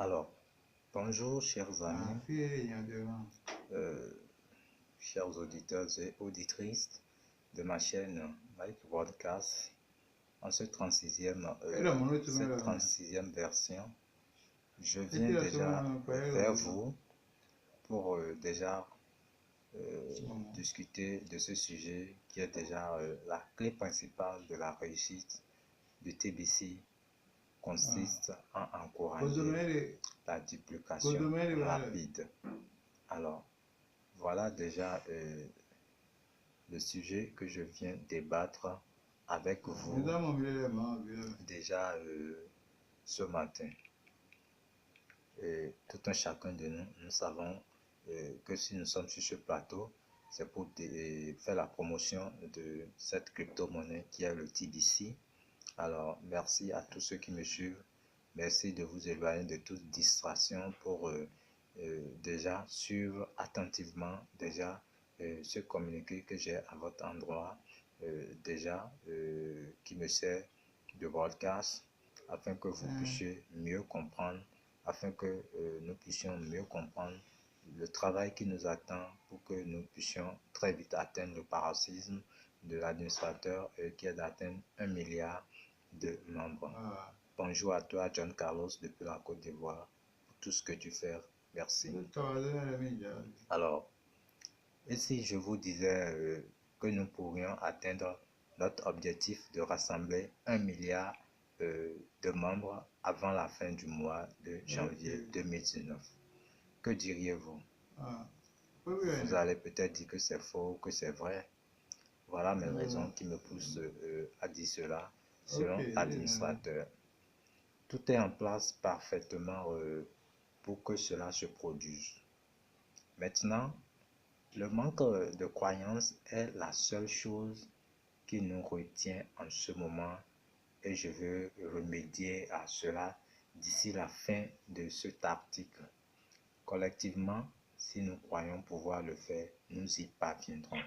Alors, bonjour chers amis, euh, chers auditeurs et auditrices de ma chaîne Mike Podcast. En cette 36e version, je viens déjà vers vous pour discuter de ce sujet qui est déjà la clé principale de la réussite du TBC consiste en encourager la duplication rapide. Alors, voilà déjà le sujet que je viens débattre avec vous déjà ce matin. Et tout un chacun de nous, nous savons que si nous sommes sur ce plateau, c'est pour faire la promotion de cette crypto-monnaie qui est le TBC. Alors, merci à tous ceux qui me suivent. Merci de vous éloigner de toute distraction pour déjà suivre attentivement déjà ce communiqué que j'ai à votre endroit qui me sert de broadcast afin que vous puissiez mieux comprendre, afin que nous puissions mieux comprendre le travail qui nous attend pour que nous puissions très vite atteindre le paroxysme de l'administrateur qui est d'atteindre 1 milliard de membres. Bonjour à toi, John Carlos, depuis la Côte d'Ivoire, pour tout ce que tu fais. Merci. Alors, et si je vous disais que nous pourrions atteindre notre objectif de rassembler 1 milliard de membres avant la fin du mois de janvier 2019, que diriez-vous? Vous allez peut-être dire que c'est faux, que c'est vrai. Voilà mes raisons qui me poussent à dire cela. Selon l'administrateur, tout est en place parfaitement pour que cela se produise. Maintenant, le manque de croyance est la seule chose qui nous retient en ce moment et je veux remédier à cela d'ici la fin de cet article. Collectivement, si nous croyons pouvoir le faire, nous y parviendrons.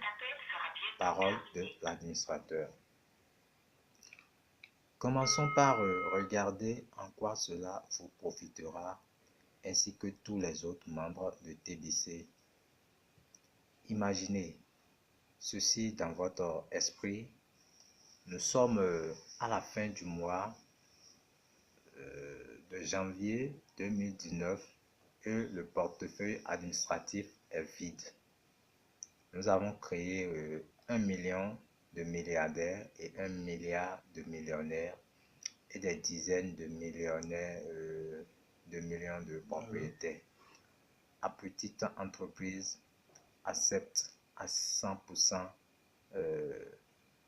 Parole de l'administrateur. Commençons par regarder en quoi cela vous profitera ainsi que tous les autres membres de TBC. Imaginez ceci dans votre esprit. Nous sommes à la fin du mois de janvier 2019 et le portefeuille administratif est vide. Nous avons créé 1 million de milliardaires et 1 milliard de millionnaires et des dizaines de millionnaires, de millions de propriétaires. À petite entreprise accepte à 100%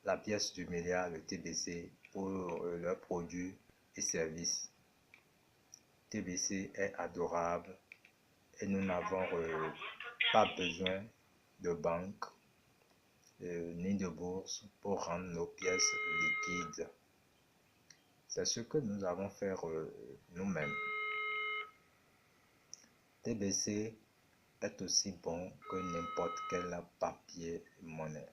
la pièce du milliard, le TBC, pour leurs produits et services. TBC est adorable et nous n'avons pas besoin de banque ni de bourse pour rendre nos pièces liquides. C'est ce que nous allons faire nous-mêmes. TBC est aussi bon que n'importe quel papier monnaie.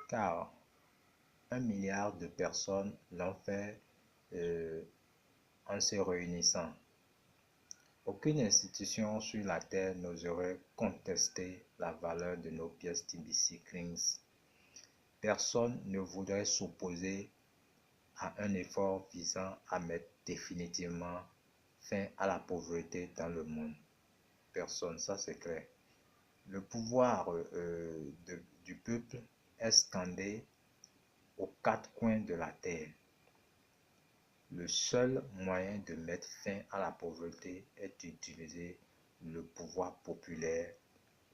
Car 1 milliard de personnes l'ont fait en se réunissant. Aucune institution sur la Terre n'oserait contester la valeur de nos pièces TBC Cleans. Personne ne voudrait s'opposer à un effort visant à mettre définitivement fin à la pauvreté dans le monde. Personne, ça c'est clair. Le pouvoir du peuple est scandé aux 4 coins de la terre. Le seul moyen de mettre fin à la pauvreté est d'utiliser le pouvoir populaire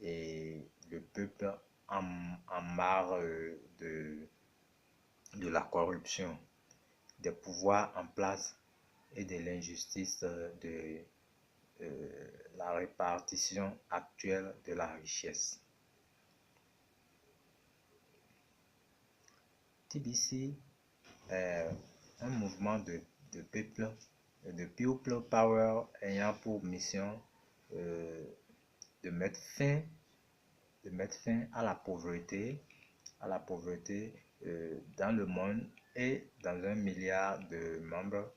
et le peuple en marre de la corruption, des pouvoirs en place et de l'injustice de la répartition actuelle de la richesse. TBC est un mouvement de people power ayant pour mission de mettre fin à la pauvreté dans le monde et dans 1 milliard de membres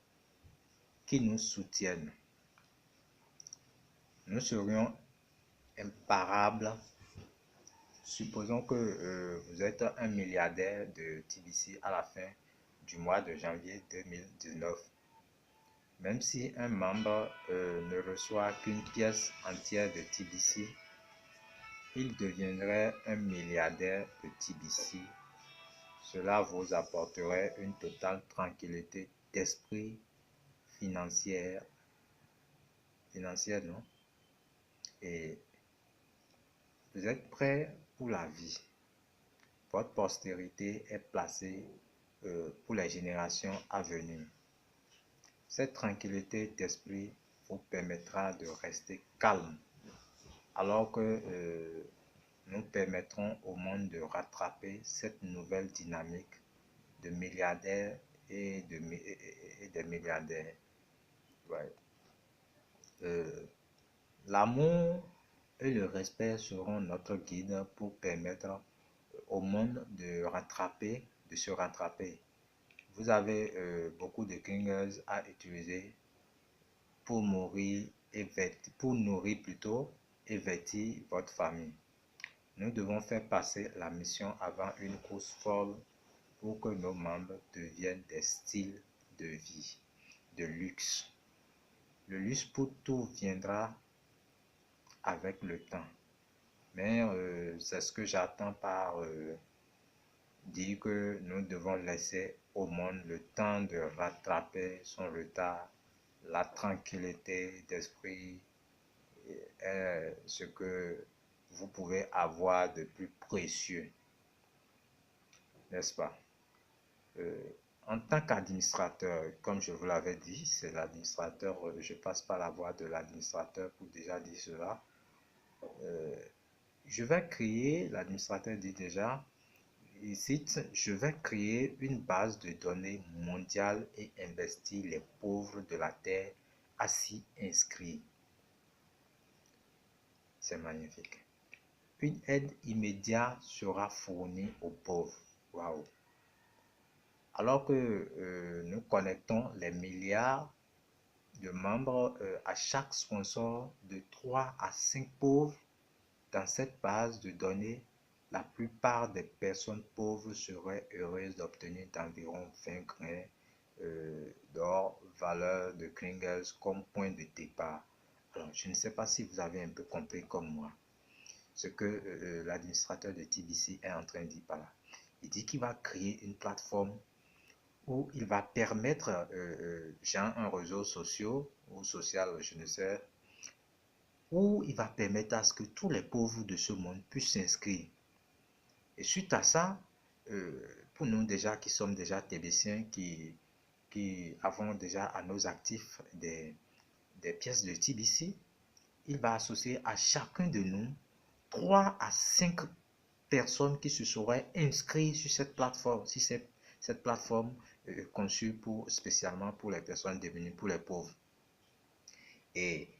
qui nous soutiennent. Nous serions imparables. Supposons que vous êtes un milliardaire de TBC à la fin du mois de janvier 2019. Même si un membre ne reçoit qu'une pièce entière de TBC, il deviendrait un milliardaire de TBC. Cela vous apporterait une totale tranquillité d'esprit financière, non? Et vous êtes prêt pour la vie. Votre postérité est placée pour les générations à venir. Cette tranquillité d'esprit vous permettra de rester calme, alors que nous permettrons au monde de rattraper cette nouvelle dynamique de milliardaires et des milliardaires. Ouais. L'amour et le respect seront notre guide pour permettre au monde de se rattraper. Vous avez beaucoup de clingers à utiliser pour nourrir et vêtir votre famille. Nous devons faire passer la mission avant une course folle pour que nos membres deviennent des styles de vie, de luxe. Le luxe pour tout viendra avec le temps. Mais c'est ce que j'attends par dire que nous devons laisser au monde le temps de rattraper son retard. La tranquillité d'esprit est ce que vous pouvez avoir de plus précieux, n'est-ce pas? En tant qu'administrateur, comme je vous l'avais dit, c'est l'administrateur, je passe par la voie de l'administrateur pour déjà dire cela. Je vais créer, l'administrateur dit déjà, il cite, je vais créer une base de données mondiale et investir les pauvres de la terre à s'y inscrire. C'est magnifique. Une aide immédiate sera fournie aux pauvres. Waouh! Alors que nous connectons les milliards de membres à chaque sponsor de 3 à 5 pauvres dans cette base de données, la plupart des personnes pauvres seraient heureuses d'obtenir d'environ 20 grains d'or, valeur de clingers comme point de départ. Alors, je ne sais pas si vous avez un peu compris comme moi ce que l'administrateur de TBC est en train de dire par là. Il dit qu'il va créer une plateforme où il va permettre, genre un réseau social ou social, je ne sais, où il va permettre à ce que tous les pauvres de ce monde puissent s'inscrire. Et suite à ça, pour nous déjà qui sommes déjà TBCiens, qui avons déjà à nos actifs des pièces de TBC, il va associer à chacun de nous 3 à 5 personnes qui se seraient inscrites sur cette plateforme, si cette plateforme conçue spécialement pour les personnes démunies, pour les pauvres. Et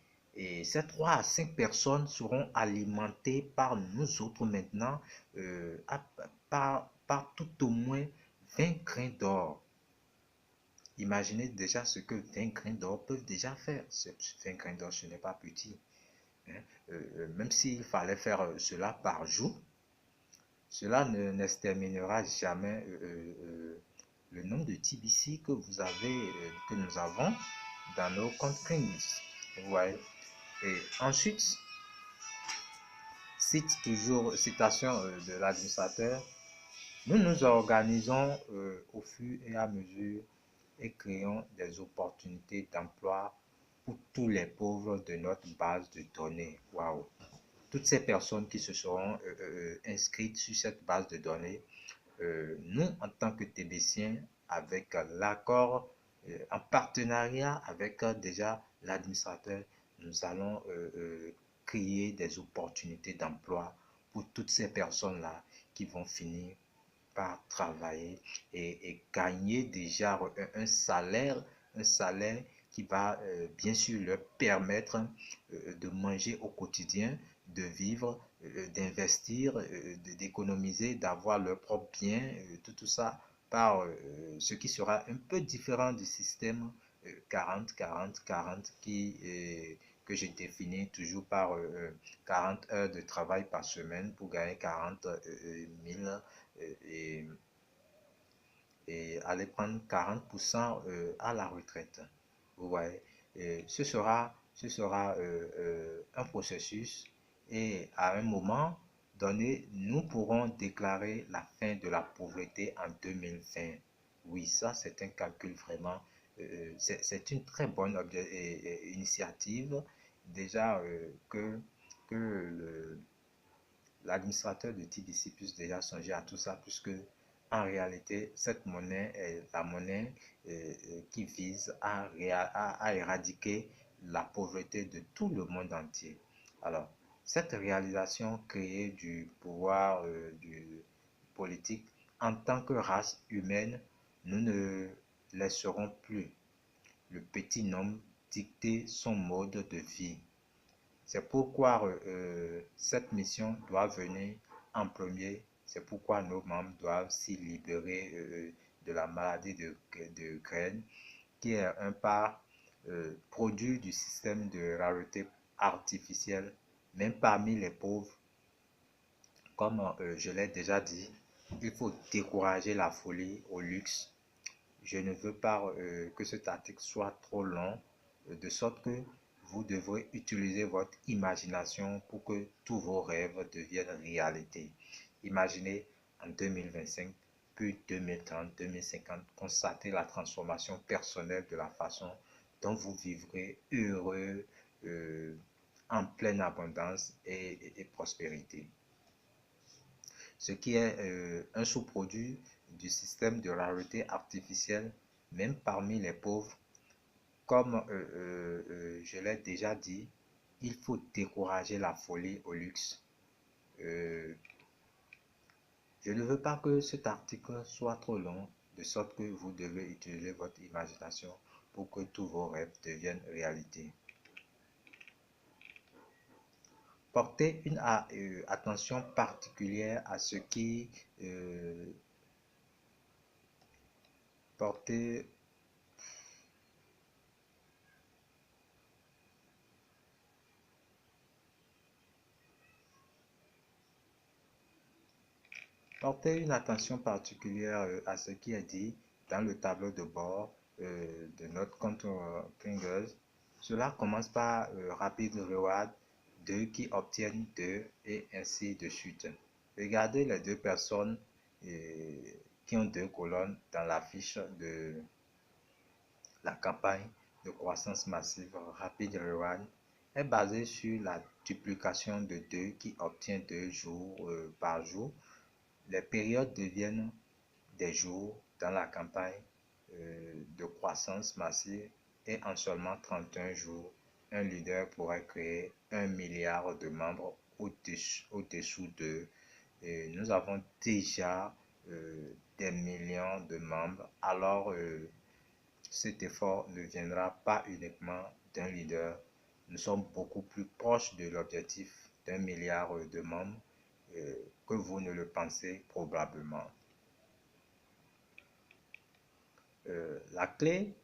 ces 3 à 5 personnes seront alimentées par nous autres maintenant par tout au moins 20 grains d'or. Imaginez déjà ce que 20 grains d'or peuvent déjà faire. 20 grains d'or, ce n'est pas petit. Même s'il fallait faire cela par jour, cela n'exterminera jamais le nombre de TBC que que nous avons dans nos comptes Kings. Vous voyez. Et ensuite, citation de l'administrateur, nous nous organisons au fur et à mesure et créons des opportunités d'emploi pour tous les pauvres de notre base de données. Waouh! Toutes ces personnes qui se seront inscrites sur cette base de données, nous, en tant que TBCiens, avec l'accord, en partenariat avec déjà l'administrateur, nous allons créer des opportunités d'emploi pour toutes ces personnes-là qui vont finir par travailler et gagner déjà un salaire qui va bien sûr leur permettre de manger au quotidien, de vivre, d'investir, d'économiser, d'avoir leurs propres biens, tout ça par ce qui sera un peu différent du système 40, 40, 40 que j'ai défini toujours par 40 heures de travail par semaine pour gagner 40 000 et, et aller prendre 40% à la retraite. Vous voyez, ce sera un processus et à un moment donné, nous pourrons déclarer la fin de la pauvreté en 2020. Oui, ça c'est un calcul vraiment, c'est une très bonne initiative déjà que l'administrateur de TDC puisse déjà songer à tout ça, puisque en réalité, cette monnaie est la monnaie qui vise à éradiquer la pauvreté de tout le monde entier. Alors, cette réalisation créée du pouvoir du politique en tant que race humaine, nous ne laisserons plus le petit nombre dicter son mode de vie. C'est pourquoi cette mission doit venir en premier. C'est pourquoi nos membres doivent s'y libérer de la maladie de graines, qui est un pas produit du système de rareté artificielle, même parmi les pauvres. Comme je l'ai déjà dit, il faut décourager la folie au luxe. Je ne veux pas que cet article soit trop long, de sorte que vous devrez utiliser votre imagination pour que tous vos rêves deviennent réalité. Imaginez en 2025, puis 2030, 2050, constatez la transformation personnelle de la façon dont vous vivrez heureux, euh, en pleine abondance et prospérité. Ce qui est un sous-produit du système de rareté artificielle, même parmi les pauvres. Comme je l'ai déjà dit, il faut décourager la folie au luxe. Je ne veux pas que cet article soit trop long, de sorte que vous devez utiliser votre imagination pour que tous vos rêves deviennent réalité. Portez une attention particulière à ce qui portez Portez une attention particulière à ce qui est dit dans le tableau de bord de notre compte Pringles. Cela commence par Rapid Reward, 2 qui obtiennent 2 et ainsi de suite. Regardez les deux personnes qui ont deux colonnes dans la fiche de la campagne de croissance massive Rapid Reward est basée sur la duplication de 2 qui obtient 2 jours par jour. Les périodes deviennent des jours dans la campagne de croissance massive et en seulement 31 jours, un leader pourrait créer 1 milliard de membres au-dessous d'eux. Et nous avons déjà des millions de membres, alors cet effort ne viendra pas uniquement d'un leader. Nous sommes beaucoup plus proches de l'objectif d'1 milliard de membres que vous ne le pensez probablement. La clé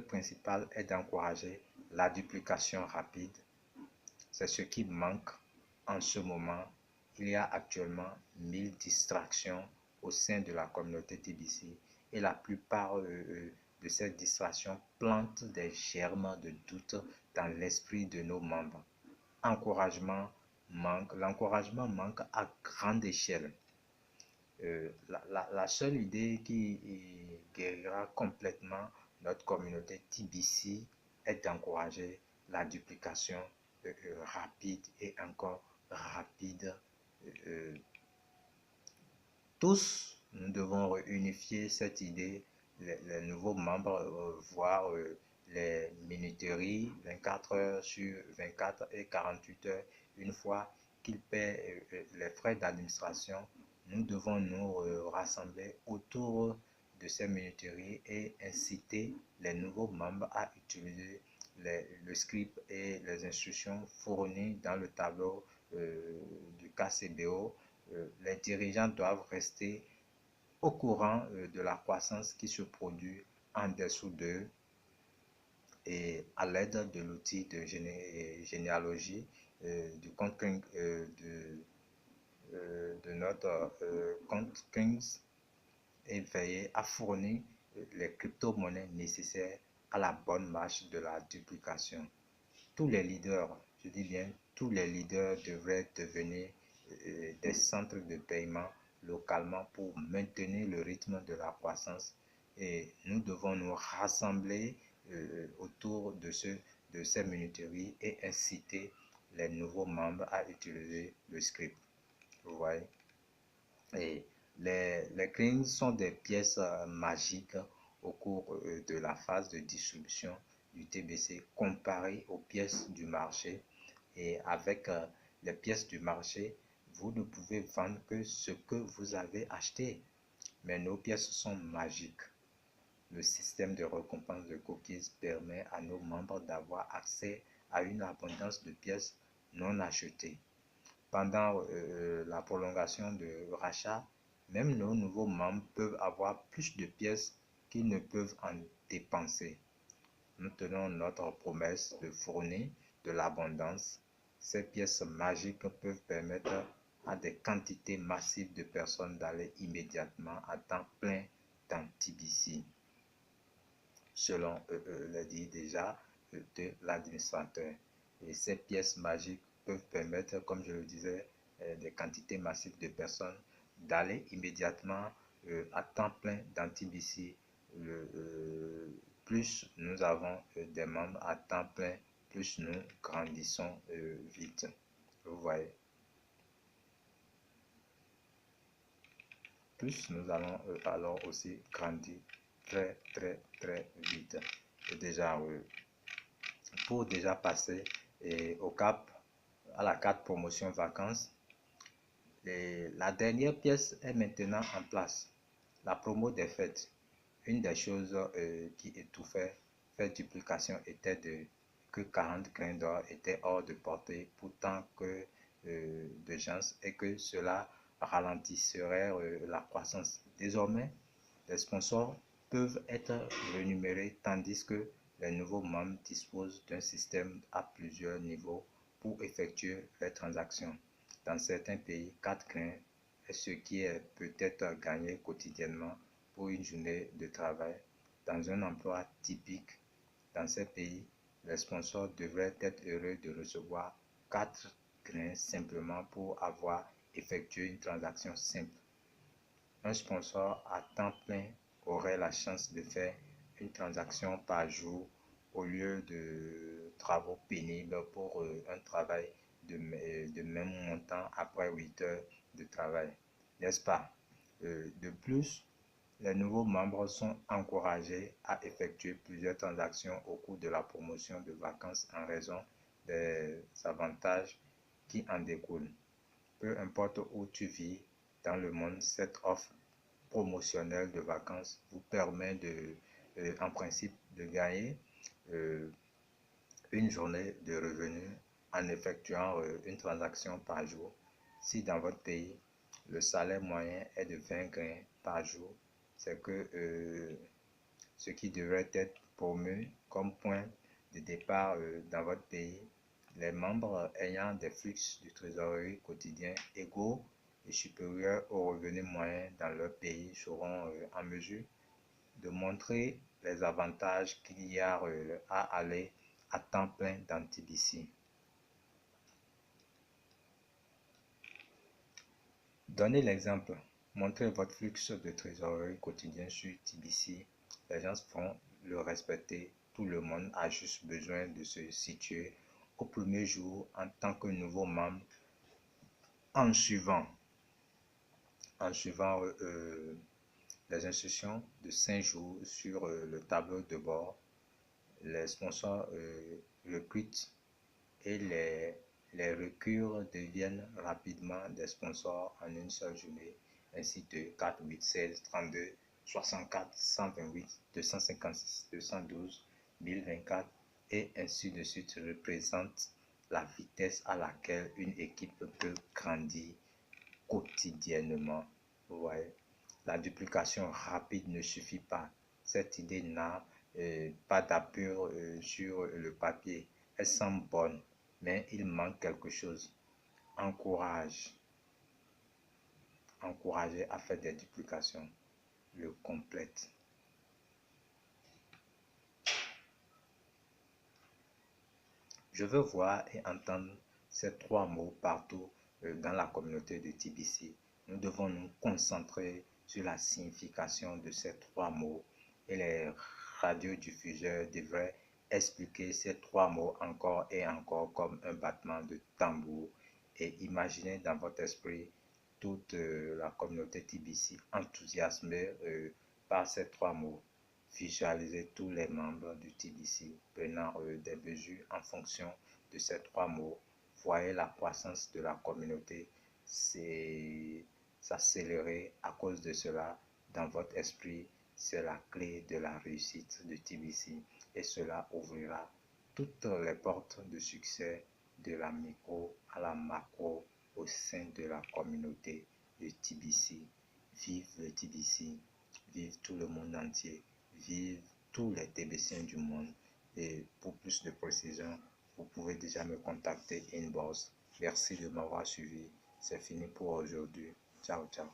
principale est d'encourager la duplication rapide. C'est ce qui manque en ce moment. Il y a actuellement 1000 distractions au sein de la communauté TBC et la plupart de ces distractions plantent des germes de doute dans l'esprit de nos membres. L'encouragement manque à grande échelle. La seule idée qui guérira complètement notre communauté TBC est d'encourager la duplication rapide et encore rapide. Tous, nous devons réunifier cette idée, les nouveaux membres, voire les minuteries 24 heures sur 24 et 48 heures, une fois qu'ils paient les frais d'administration, nous devons nous rassembler autour de ces minuteries et inciter les nouveaux membres à utiliser le script et les instructions fournies dans le tableau du KCBO. Les dirigeants doivent rester au courant de la croissance qui se produit en dessous d'eux et à l'aide de l'outil de généalogie du compte de notre compte Kings et veiller à fournir les crypto-monnaies nécessaires à la bonne marche de la duplication. Tous les leaders, je dis bien tous les leaders devraient devenir des centres de paiement localement pour maintenir le rythme de la croissance et nous devons nous rassembler autour de ces minuteries et inciter les nouveaux membres à utiliser le script. Vous voyez? Et les cleans sont des pièces magiques au cours de la phase de distribution du TBC comparé aux pièces du marché. Et avec les pièces du marché, vous ne pouvez vendre que ce que vous avez acheté. Mais nos pièces sont magiques. Le système de récompense de cookies permet à nos membres d'avoir accès à une abondance de pièces non achetées. Pendant la prolongation de rachat, même nos nouveaux membres peuvent avoir plus de pièces qu'ils ne peuvent en dépenser. Nous tenons notre promesse de fournir de l'abondance. Ces pièces magiques peuvent permettre à des quantités massives de personnes d'aller immédiatement à temps plein dans TBC, selon le dit déjà de l'administrateur. Et ces pièces magiques peuvent permettre, comme je le disais, des quantités massives de personnes d'aller immédiatement à temps plein dans TBC. Plus nous avons des membres à temps plein, plus nous grandissons vite. Vous voyez? Plus nous allons alors aussi grandir très vite. Et déjà, pour déjà passer au cap, à la carte promotion vacances, la dernière pièce est maintenant en place. La promo des fêtes. Une des choses qui étouffait cette duplication était que 40 grains d'or étaient hors de portée pour tant que de gens et que cela ralentisserait la croissance. Désormais, les sponsors peuvent être rémunérés tandis que les nouveaux membres disposent d'un système à plusieurs niveaux pour effectuer les transactions. Dans certains pays, 4 grains est ce qui est peut-être gagné quotidiennement pour une journée de travail. Dans un emploi typique, dans ces pays, les sponsors devraient être heureux de recevoir 4 grains simplement pour avoir effectué une transaction simple. Un sponsor à temps plein aurait la chance de faire une transaction par jour au lieu de travaux pénibles pour un travail de même montant après 8 heures de travail, n'est-ce pas? De plus, les nouveaux membres sont encouragés à effectuer plusieurs transactions au cours de la promotion de vacances en raison des avantages qui en découlent. Peu importe où tu vis dans le monde, cette offre promotionnelle de vacances vous permet en principe de gagner une journée de revenus en effectuant une transaction par jour. Si dans votre pays, le salaire moyen est de 20 grains par jour, c'est que ce qui devrait être promu comme point de départ dans votre pays, les membres ayant des flux de trésorerie quotidiens égaux et supérieurs au revenu moyen dans leur pays seront en mesure de montrer les avantages qu'il y a à aller à temps plein dans TBC. Donnez l'exemple. Montrez votre flux de trésorerie quotidien sur TBC. Les gens vont le respecter. Tout le monde a juste besoin de se situer au premier jour en tant que nouveau membre en suivant les instructions de 5 jours sur le tableau de bord. Les sponsors recrutent et les recrues deviennent rapidement des sponsors en une seule journée, ainsi de 4, 8, 16, 32, 64, 128, 256, 212, 1024 et ainsi de suite représente la vitesse à laquelle une équipe peut grandir quotidiennement. Vous voyez, la duplication rapide ne suffit pas. Cette idée n'a pas d'appur sur le papier. Elles sont bonnes, mais il manque quelque chose. Encourager à faire des duplications. Le complète. Je veux voir et entendre ces trois mots partout dans la communauté de TBC. Nous devons nous concentrer sur la signification de ces trois mots et les radiodiffuseurs devraient expliquer ces trois mots encore et encore comme un battement de tambour et imaginez dans votre esprit toute la communauté TBC enthousiasmée par ces trois mots. Visualisez tous les membres du TBC prenant des mesures en fonction de ces trois mots. Voyez la croissance de la communauté s'accélérer à cause de cela dans votre esprit. C'est la clé de la réussite de TBC et cela ouvrira toutes les portes de succès de la micro à la macro au sein de la communauté de TBC. Vive le TBC, vive tout le monde entier. Vive tous les TBCiens du monde et pour plus de précision, vous pouvez déjà me contacter inbox. Merci de m'avoir suivi. C'est fini pour aujourd'hui. Ciao, ciao.